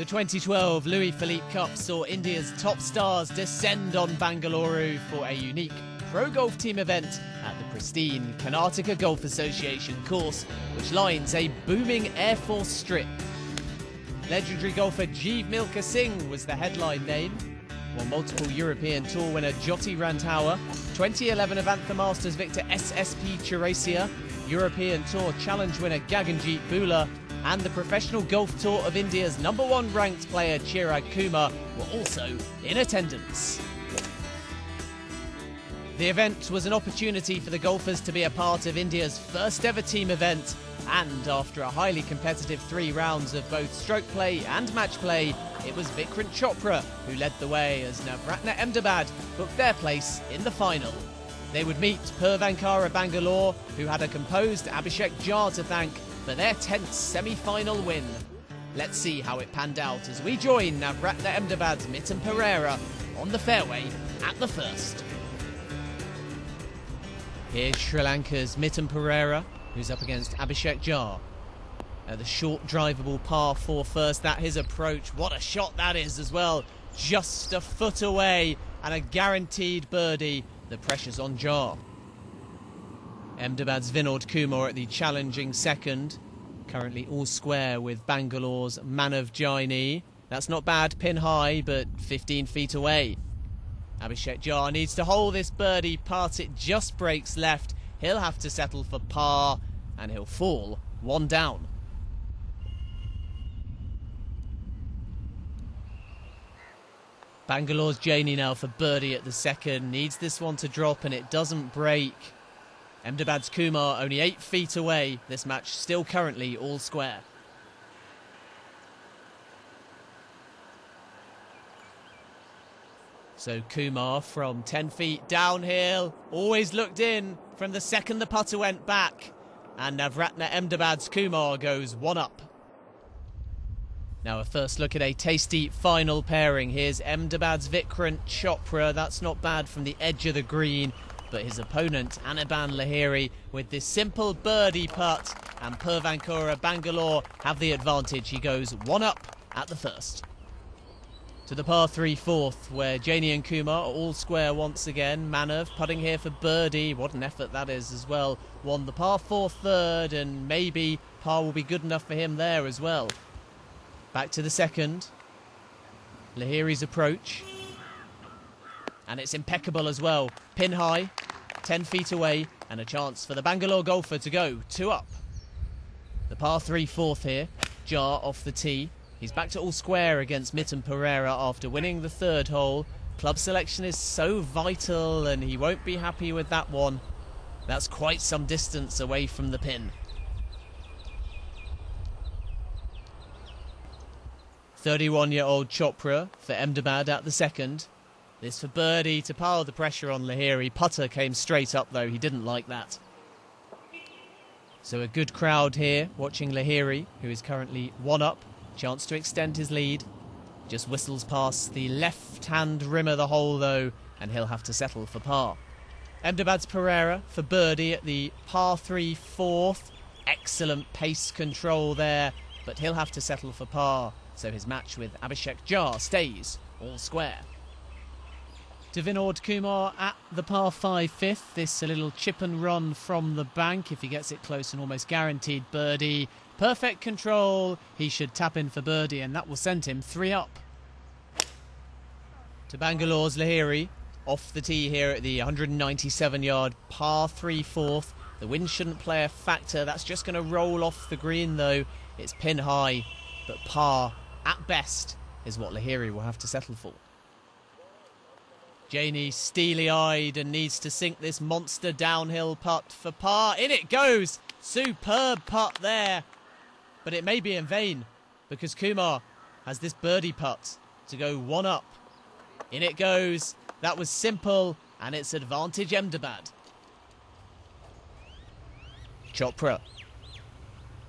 The 2012 Philippe Cup saw India's top stars descend on Bangalore for a unique pro golf team event at the pristine Karnataka Golf Association course, which lines a booming Air Force strip. Legendary golfer Jeev Milkha Singh was the headline name, while multiple European Tour winner Jyoti Randhawa, 2011 Avantha Masters victor SSP Chaurasia, European Tour Challenge winner Gaganjeet Bhullar, and the Professional Golf Tour of India's #1 ranked player Chirag Kumar were also in attendance. The event was an opportunity for the golfers to be a part of India's first ever team event, and after a highly competitive 3 rounds of both stroke play and match play, it was Vikrant Chopra who led the way as Navratna Ahmedabad booked their place in the final. They would meet Puravankara Bangalore, who had a composed Abhishek Jha to thank for their 10th semi-final win. Let's see how it panned out as we join Navratna Ahmedabad's Mitten Pereira on the fairway at the first. Here's Sri Lanka's Mitten Pereira, who's up against Abhishek Jha. The short drivable par 4 first, that his approach. What a shot that is as well. Just a foot away and a guaranteed birdie. The pressure's on Jha. Ahmedabad's Vinod Kumar at the challenging second. Currently all square with Bangalore's Manav Jaini. That's not bad, pin high, but 15 feet away. Abhishek Jha needs to hold this birdie putt. It just breaks left. He'll have to settle for par, and he'll fall 1 down. Bangalore's Jaini now for birdie at the second. Needs this one to drop, and it doesn't break. Ahmedabad's Kumar only 8 feet away. This match still currently all square. So Kumar from 10 feet downhill, always looked in from the second the putter went back. And Navratna Ahmedabad's Kumar goes 1 up. Now a first look at a tasty final pairing. Here's Ahmedabad's Vikrant Chopra. That's not bad from the edge of the green. But his opponent, Anirban Lahiri, with this simple birdie putt, and Puravankara Bangalore have the advantage. He goes 1 up at the first. To the par 3 fourth, where Jaini and Kumar are all square once again. Manav putting here for birdie. What an effort that is as well. Won the par 4 third, and maybe par will be good enough for him there as well. Back to the second. Lahiri's approach. And it's impeccable as well. Pin high, 10 feet away, and a chance for the Bangalore golfer to go 2 up. The par 3 fourth here. Jha off the tee. He's back to all square against Mitten Pereira after winning the 3rd hole. Club selection is so vital, and he won't be happy with that one. That's quite some distance away from the pin. 31-year-old Chopra for Ahmedabad at the second. This for birdie to pile the pressure on Lahiri. Putter came straight up though, he didn't like that. So a good crowd here watching Lahiri, who is currently 1 up. Chance to extend his lead. Just whistles past the left-hand rim of the hole though, and he'll have to settle for par. Ahmedabad's Pereira for birdie at the par 3 fourth. Excellent pace control there, but he'll have to settle for par. So his match with Abhishek Jha stays all square. To Vinod Kumar at the par 5 fifth. This a little chip and run from the bank. If he gets it close, an almost guaranteed birdie. Perfect control. He should tap in for birdie, and that will send him 3 up. To Bangalore's Lahiri. Off the tee here at the 197-yard par 3 fourth. The wind shouldn't play a factor. That's just going to roll off the green though. It's pin high, but par at best is what Lahiri will have to settle for. Jaini steely-eyed and needs to sink this monster downhill putt for par. In it goes! Superb putt there. But it may be in vain, because Kumar has this birdie putt to go 1 up. In it goes. That was simple, and it's advantage Ahmedabad. Chopra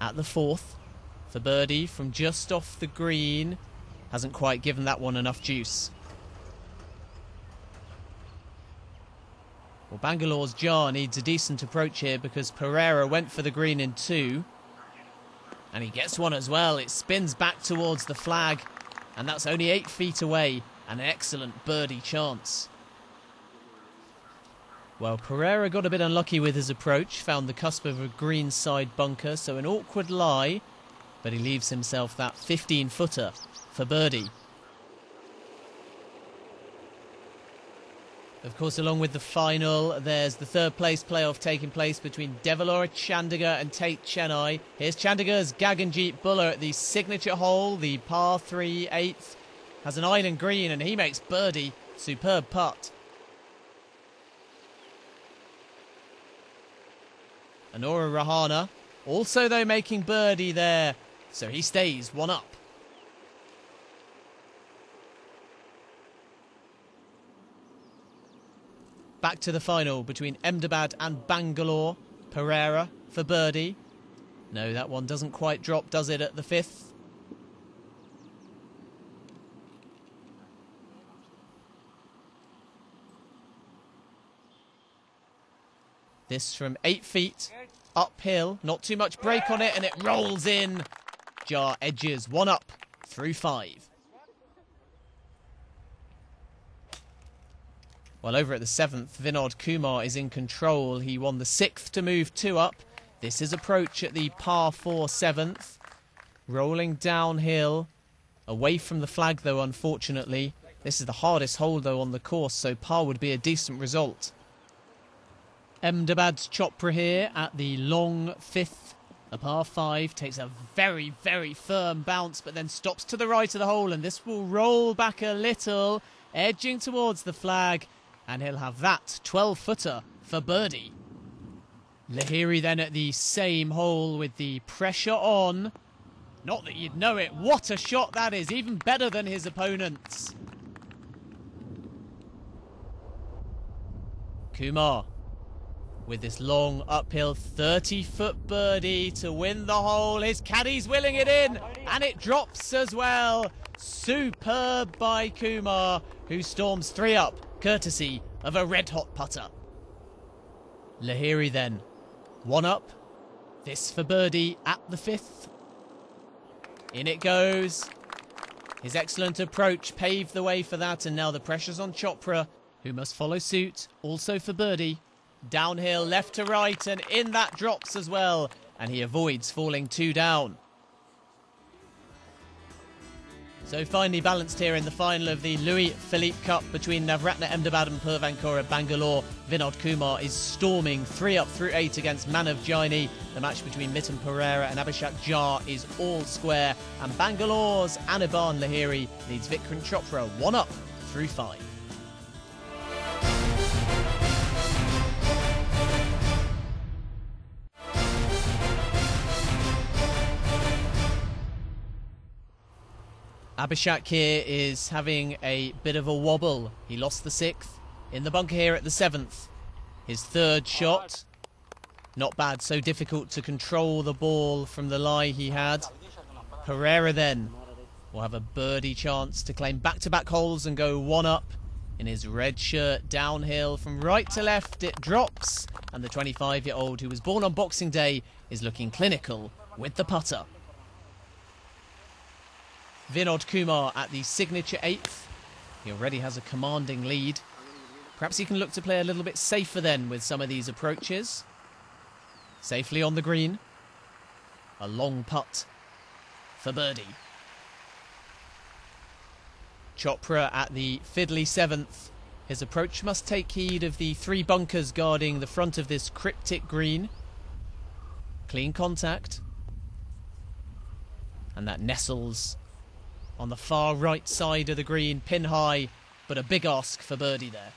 at the 4th for birdie from just off the green. Hasn't quite given that one enough juice. Well, Bangalore's Jha needs a decent approach here because Pereira went for the green in 2. And he gets one as well. It spins back towards the flag. And that's only 8 feet away, and an excellent birdie chance. Well, Pereira got a bit unlucky with his approach, found the cusp of a greenside bunker, so an awkward lie, but he leaves himself that 15-footer for birdie. Of course, along with the final, there's the third-place playoff taking place between Devalora Chandigarh and Tate Chennai. Here's Chandigarh's Gaganjeet Buller at the signature hole, the par 3 8th. Has an island green and he makes birdie. Superb putt. Anura Rahana also, though, making birdie there, so he stays 1 up. Back to the final between Ahmedabad and Bangalore. Pereira for birdie. No, that one doesn't quite drop, does it, at the 5th? This from 8 feet, uphill, not too much break on it, and it rolls in. Jar edges 1 up through 5. Well, over at the 7th, Vinod Kumar is in control. He won the 6th to move 2 up. This is approach at the par 4 7th. Rolling downhill, away from the flag though, unfortunately. This is the hardest hole though on the course, so par would be a decent result. Ahmedabad's Chopra here at the long 5th. A par 5 takes a very, very firm bounce, but then stops to the right of the hole, and this will roll back a little, edging towards the flag. And he'll have that 12-footer for birdie. Lahiri then at the same hole with the pressure on. Not that you'd know it. What a shot that is. Even better than his opponent's. Kumar with this long uphill 30-foot birdie to win the hole. His caddy's willing it in. And it drops as well. Superb by Kumar, who storms 3 up, courtesy of a red-hot putter. Lahiri then, 1 up. This for birdie at the 5th. In it goes. His excellent approach paved the way for that, and now the pressure's on Chopra, who must follow suit, also for birdie. Downhill, left to right, and in that drops as well, and he avoids falling 2 down. So finely balanced here in the final of the Louis Philippe Cup between Navratna Ahmedabad and Purvanchora Bangalore. Vinod Kumar is storming 3 up through 8 against Manav Jaini. The match between Mithun Pereira and Abhishek Jha is all square. And Bangalore's Anirban Lahiri leads Vikrant Chopra 1 up through 5. Abhishek here is having a bit of a wobble. He lost the 6th in the bunker here at the 7th. His 3rd shot, not bad, so difficult to control the ball from the lie he had. Pereira then will have a birdie chance to claim back-to-back holes and go 1 up in his red shirt. Downhill from right to left, it drops, and the 25-year-old who was born on Boxing Day is looking clinical with the putter. Vinod Kumar at the signature 8th. He already has a commanding lead. Perhaps he can look to play a little bit safer then with some of these approaches. Safely on the green. A long putt for birdie. Chopra at the fiddly 7th. His approach must take heed of the 3 bunkers guarding the front of this cryptic green. Clean contact. And that nestles on the far right side of the green, pin high, but a big ask for birdie there.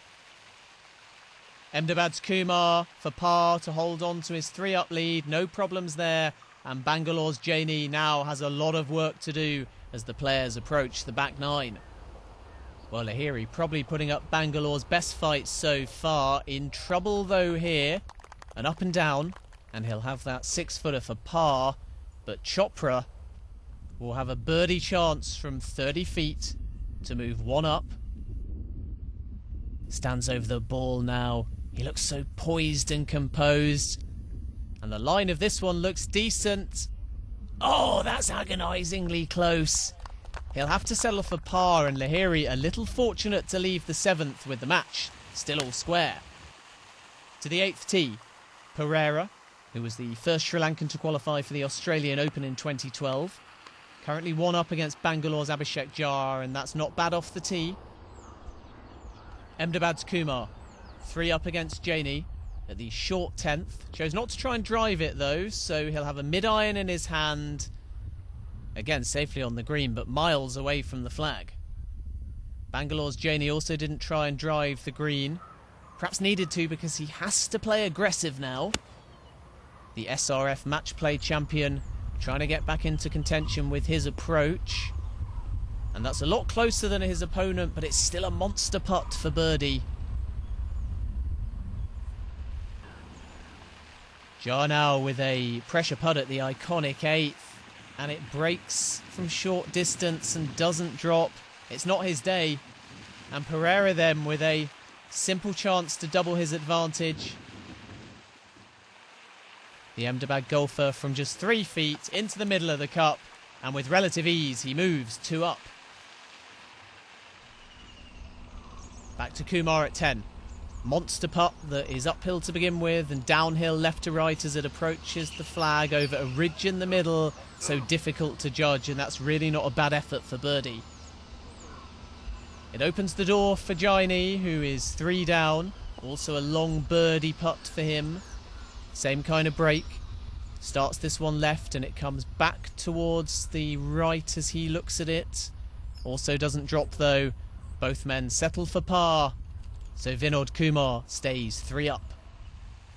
Ahmedabad's Kumar for par to hold on to his 3 up lead, no problems there, and Bangalore's Jaini now has a lot of work to do as the players approach the back 9. Well, Lahiri probably putting up Bangalore's best fight so far. In trouble though here, an up and down, and he'll have that 6-footer for par, but Chopra will have a birdie chance from 30 feet to move 1 up. Stands over the ball now. He looks so poised and composed. And the line of this one looks decent. Oh, that's agonisingly close. He'll have to settle for par, and Lahiri a little fortunate to leave the 7th with the match still all square. To the 8th tee, Pereira, who was the first Sri Lankan to qualify for the Australian Open in 2012. Currently 1 up against Bangalore's Abhishek Jha, and that's not bad off the tee. Ahmedabad's Kumar, 3 up against Jaini at the short 10th. Chose not to try and drive it though, so he'll have a mid-iron in his hand. Again, safely on the green, but miles away from the flag. Bangalore's Jaini also didn't try and drive the green. Perhaps needed to, because he has to play aggressive now. The SRF match play champion trying to get back into contention with his approach. And that's a lot closer than his opponent, but it's still a monster putt for birdie. Jha now with a pressure putt at the iconic 8th. And it breaks from short distance and doesn't drop. It's not his day. And Pereira then with a simple chance to double his advantage. The Ahmedabad golfer from just 3 feet into the middle of the cup, and with relative ease he moves 2 up. Back to Kumar at 10. Monster putt that is uphill to begin with and downhill left to right as it approaches the flag over a ridge in the middle, so difficult to judge, and that's really not a bad effort for birdie. It opens the door for Jaini, who is 3 down. Also a long birdie putt for him. Same kind of break. Starts this one left and it comes back towards the right as he looks at it. Also doesn't drop though. Both men settle for par. So Vinod Kumar stays 3 up.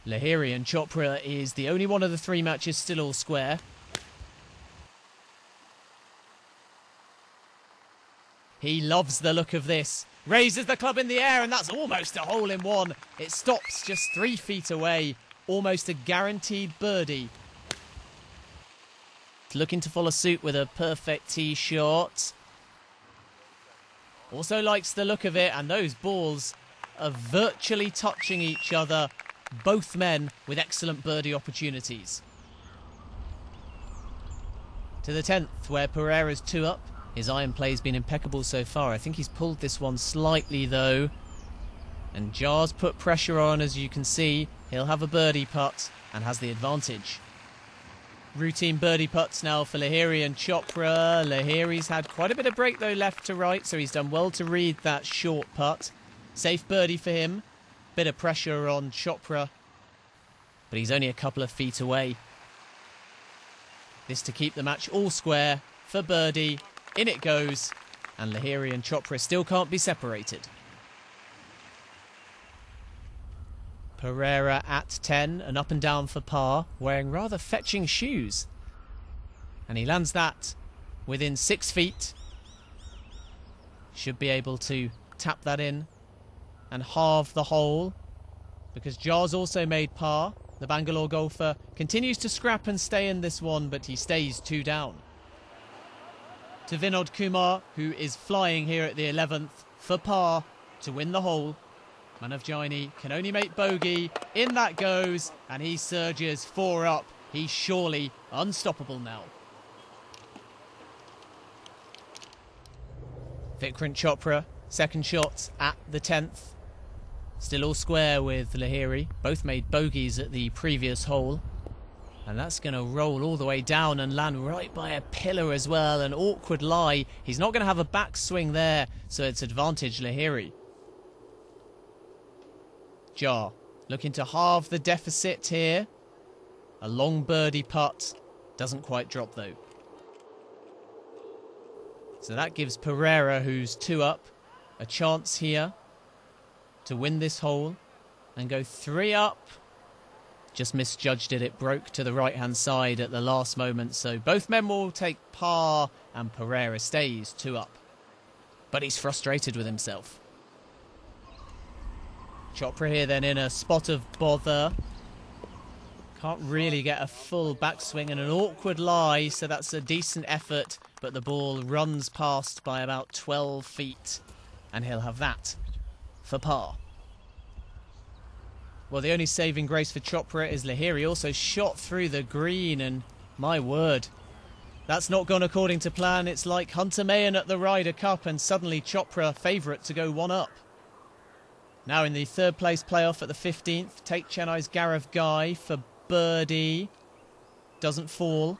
Lahiri and Chopra is the only one of the 3 matches still all square. He loves the look of this. Raises the club in the air, and that's almost a hole-in-one. It stops just 3 feet away. Almost a guaranteed birdie. Looking to follow suit with a perfect tee shot. Also likes the look of it, and those balls are virtually touching each other. Both men with excellent birdie opportunities. To the 10th, where Pereira's 2 up. His iron play's been impeccable so far. I think he's pulled this one slightly though. And Jha's put pressure on, as you can see. He'll have a birdie putt and has the advantage. Routine birdie putts now for Lahiri and Chopra. Lahiri's had quite a bit of break though left to right, so he's done well to read that short putt. Safe birdie for him. Bit of pressure on Chopra, but he's only a couple of feet away. This to keep the match all square for birdie. In it goes, and Lahiri and Chopra still can't be separated. Pereira at 10 and up and down for par, wearing rather fetching shoes. And he lands that within 6 feet. Should be able to tap that in and halve the hole, because Jha's also made par. The Bangalore golfer continues to scrap and stay in this one, but he stays 2 down. To Vinod Kumar, who is flying here at the 11th for par to win the hole. Manav Jaini can only make bogey. In that goes, and he surges 4 up. He's surely unstoppable now. Vikrant Chopra, second shot at the 10th. Still all square with Lahiri. Both made bogeys at the previous hole. And that's going to roll all the way down and land right by a pillar as well. An awkward lie. He's not going to have a backswing there, so it's advantage Lahiri. Jha looking to halve the deficit here. A long birdie putt. Doesn't quite drop though. So that gives Pereira, who's 2 up, a chance here to win this hole and go 3 up. Just misjudged it. It broke to the right-hand side at the last moment. So both men will take par and Pereira stays 2 up. But he's frustrated with himself. Chopra here then in a spot of bother. Can't really get a full backswing and an awkward lie. So that's a decent effort. But the ball runs past by about 12 feet. And he'll have that for par. Well, the only saving grace for Chopra is Lahiri also shot through the green, and my word, That's not gone according to plan. It's like Hunter Mahan at the Ryder Cup and suddenly Chopra favourite to go one up. Now in the third place playoff at the 15th, Tate Chennai's Gaurav Ghai for birdie. Doesn't fall.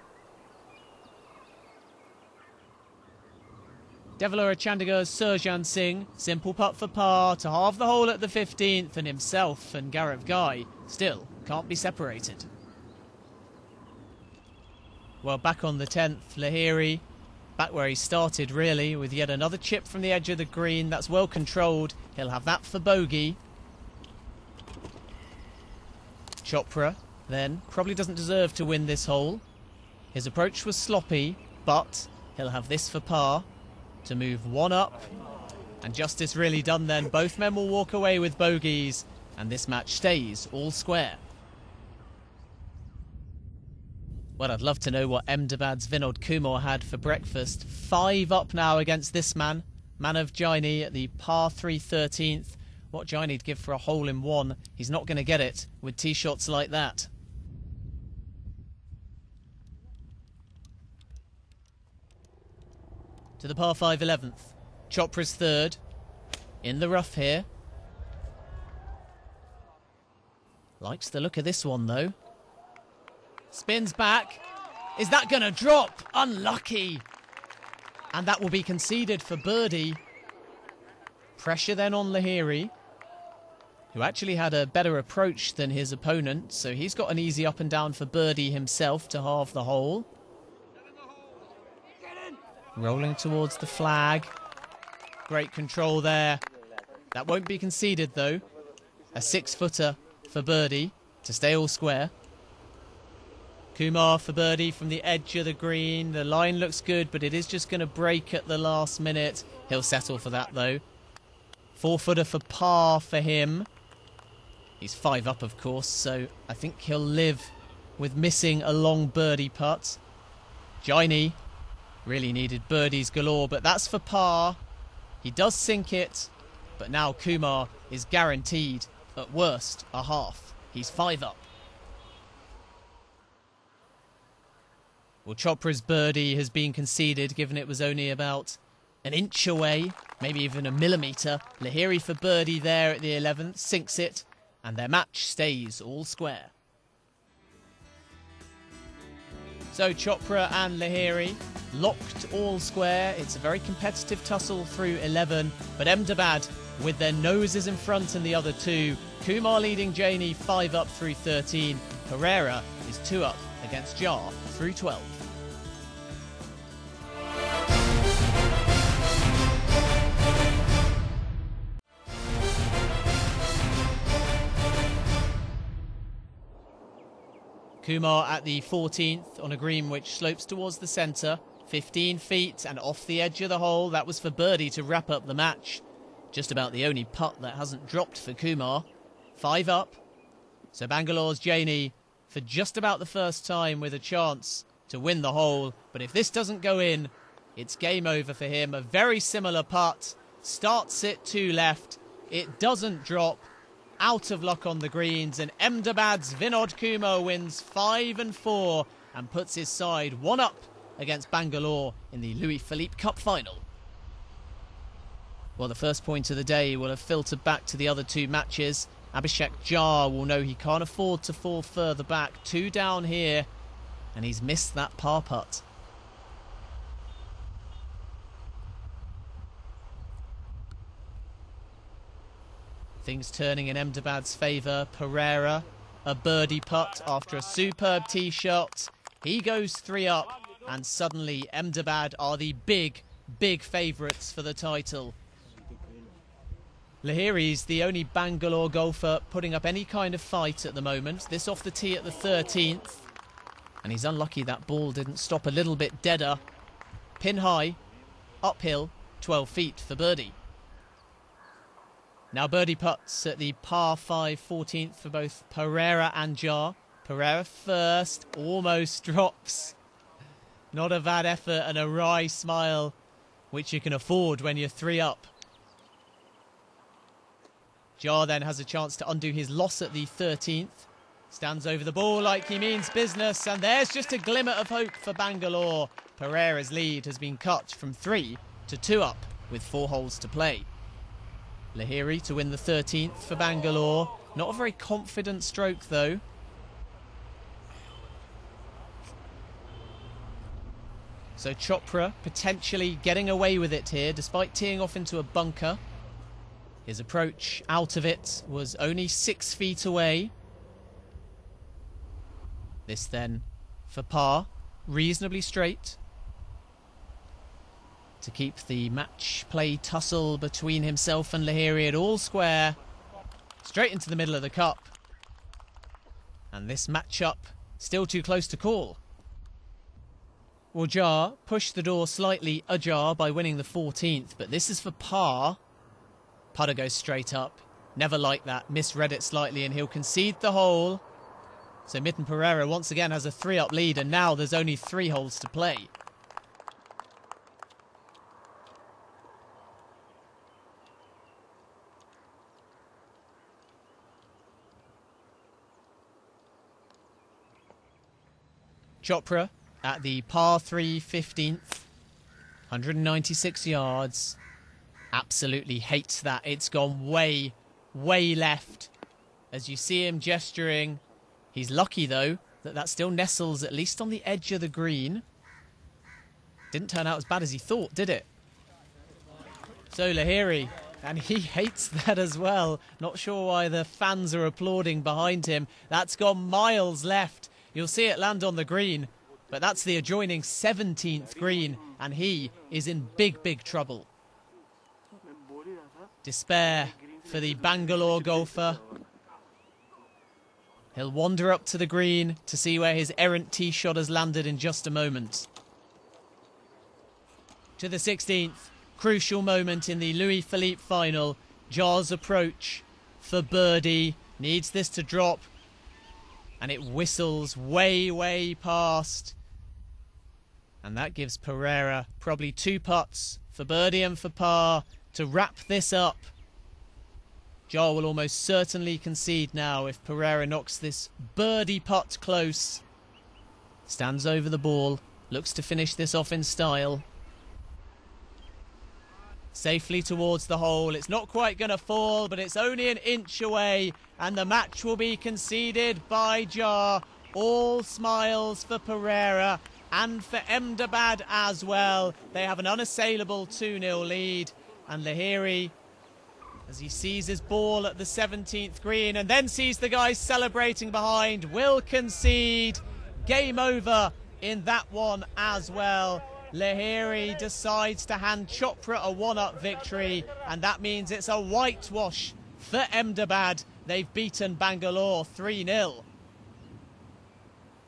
Devalora Chandigarh's Surjan Singh, simple putt for par to halve the hole at the 15th, and himself and Gaurav Ghai still can't be separated. Well, back on the 10th, Lahiri, back where he started really, with yet another chip from the edge of the green. That's well controlled. He'll have that for bogey. Chopra, then, probably doesn't deserve to win this hole. His approach was sloppy, but he'll have this for par to move one up. And justice really done then. Both men will walk away with bogeys, and this match stays all square. Well, I'd love to know what Ahmedabad's Vinod Kumar had for breakfast. 5 up now against this man, Manav Jaini at the par 3 13th. What Jaini'd give for a hole in one, he's not going to get it with tee shots like that. To the par 5 11th. Chopra's third. In the rough here. Likes the look of this one though. Spins back. Is that going to drop? Unlucky. And that will be conceded for birdie. Pressure then on Lahiri, who actually had a better approach than his opponent. So he's got an easy up and down for birdie himself to halve the hole. Rolling towards the flag. Great control there. That won't be conceded though. A 6-footer for birdie to stay all square. Kumar for birdie from the edge of the green. The line looks good, but it is just going to break at the last minute. He'll settle for that though. 4-footer for par for him. He's 5 up, of course, so I think he'll live with missing a long birdie putt. Jaini really needed birdies galore, but that's for par. He does sink it, but now Kumar is guaranteed, at worst, a half. He's 5 up. Well, Chopra's birdie has been conceded, given it was only about an inch away, maybe even a millimetre. Lahiri for birdie there at the 11th, sinks it, and their match stays all square. So Chopra and Lahiri locked all square. It's a very competitive tussle through 11, but Ahmedabad with their noses in front in the other two. Kumar leading Jaini 5 up through 13. Pereira is 2 up against Jar through 12. Kumar at the 14th on a green which slopes towards the centre. 15 feet and off the edge of the hole. That was for birdie to wrap up the match. Just about the only putt that hasn't dropped for Kumar. 5 up. So Bangalore's Jaini for just about the first time with a chance to win the hole. But if this doesn't go in, it's game over for him. A very similar putt. Starts it 2 left. It doesn't drop. Out of luck on the greens, and Ahmedabad's Vinod Kumar wins 5 and 4 and puts his side 1 up against Bangalore in the Philippe Cup final. Well, the first point of the day will have filtered back to the other 2 matches. Abhishek Jha will know he can't afford to fall further back. 2 down here, and he's missed that par putt. Things turning in Ahmedabad's favour. Pereira, a birdie putt after a superb tee shot. He goes 3 up, and suddenly Ahmedabad are the big favourites for the title. Lahiri's the only Bangalore golfer putting up any kind of fight at the moment. This off the tee at the 13th. And he's unlucky that ball didn't stop a little bit deader. Pin high, uphill, 12 feet for birdie. Now birdie putts at the par 5 14th for both Pereira and Jha. Pereira first, almost drops. Not a bad effort and a wry smile, which you can afford when you're 3 up. Jha then has a chance to undo his loss at the 13th. Stands over the ball like he means business, and there's just a glimmer of hope for Bangalore. Pereira's lead has been cut from 3 to 2 up with 4 holes to play. Lahiri to win the 13th for Bangalore. Not a very confident stroke though. So Chopra potentially getting away with it here despite teeing off into a bunker. His approach out of it was only 6 feet away. This then for par, reasonably straight, to keep the match play tussle between himself and Lahiri at all square. Straight into the middle of the cup. And this matchup still too close to call. Well, Jar pushed the door slightly ajar by winning the 14th, but this is for par. Putter goes straight up. Never like that. Misread it slightly and he'll concede the hole. So Mitten Pereira once again has a 3-up lead, and now there's only 3 holes to play. Chopra at the par 3 15th, 196 yards. Absolutely hates that. It's gone way, way left. As you see him gesturing, he's lucky though that still nestles at least on the edge of the green. Didn't turn out as bad as he thought, did it? So Lahiri, and he hates that as well. Not sure why the fans are applauding behind him. That's gone miles left. You'll see it land on the green, but that's the adjoining 17th green, and he is in big, big trouble. Despair for the Bangalore golfer. He'll wander up to the green to see where his errant tee shot has landed in just a moment. To the 16th, crucial moment in the Louis Philippe final. Jar's approach for birdie. Needs this to drop. And it whistles way, way past. And that gives Pereira probably 2 putts for birdie and for par to wrap this up. Jar will almost certainly concede now if Pereira knocks this birdie putt close. Stands over the ball, looks to finish this off in style. Safely towards the hole. It's not quite going to fall, but it's only an inch away, and the match will be conceded by Jar. All smiles for Pereira and for Ahmedabad as well. They have an unassailable 2-0 lead, and Lahiri, as he sees his ball at the 17th green and then sees the guys celebrating behind, will concede. Game over in that one as well. Lahiri decides to hand Chopra a 1-up victory, and that means it's a whitewash for Ahmedabad. They've beaten Bangalore 3-0.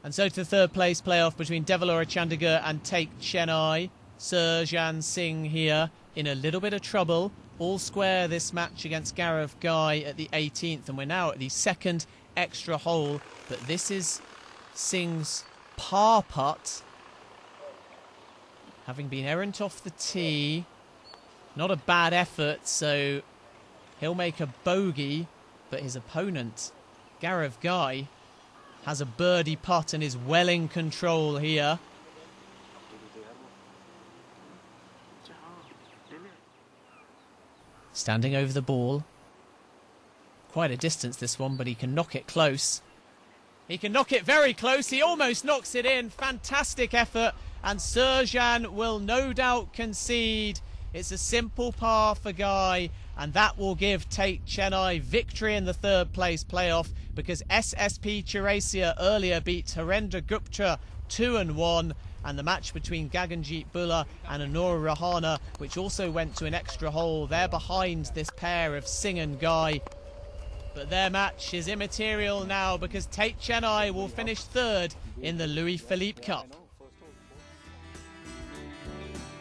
And so to the third place playoff between Devalora Chandigarh and Take Chennai. Surjan Singh here in a little bit of trouble. All square this match against Gaurav Gai at the 18th, and we're now at the 2nd extra hole. But this is Singh's par putt. Having been errant off the tee, not a bad effort, so he'll make a bogey, but his opponent, Gaurav Gai, has a birdie putt and is well in control here. Standing over the ball. Quite a distance this one, but he can knock it close. He can knock it very close. He almost knocks it in. Fantastic effort. And Surjan will no doubt concede. It's a simple par for Guy, and that will give Take Chennai victory in the third place playoff, because SSP Chirasia earlier beat Harendra Gupta 2-1, and the match between Gaganjeet Bulla and Anura Rahana, which also went to an extra hole, they're behind this pair of Singh and Guy. But their match is immaterial now, because Take Chennai will finish third in the Louis Philippe Cup.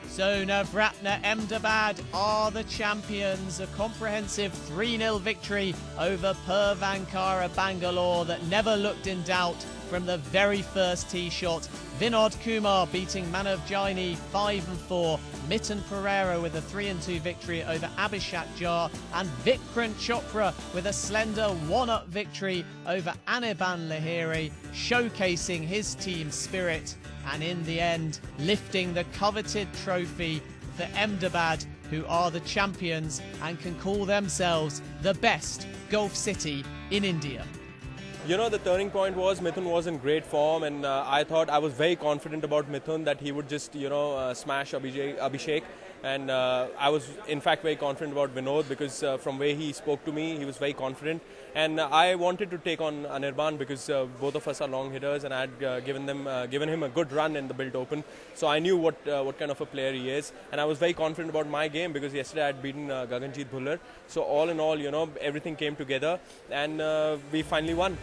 So Navratna Ahmedabad are the champions. A comprehensive 3-0 victory over Purvankara Bangalore that never looked in doubt from the very first tee shot. Vinod Kumar beating Manav Jaini 5-4. Mitten Pereira with a 3-2 victory over Abhishek Jha. And Vikrant Chopra with a slender 1-up victory over Anirban Lahiri, showcasing his team spirit and in the end lifting the coveted trophy for Ahmedabad, who are the champions and can call themselves the best golf city in India. You know, the turning point was Mithun was in great form, and I was very confident about Mithun that he would just, smash Abhishek. And I was, in fact, very confident about Vinod because from where he spoke to me, he was very confident. And I wanted to take on Anirban because both of us are long hitters, and I had given him a good run in the Built Open. So I knew what kind of a player he is, and I was very confident about my game because yesterday I had beaten Gaganjeet Bhullar. So all in all, everything came together, and we finally won.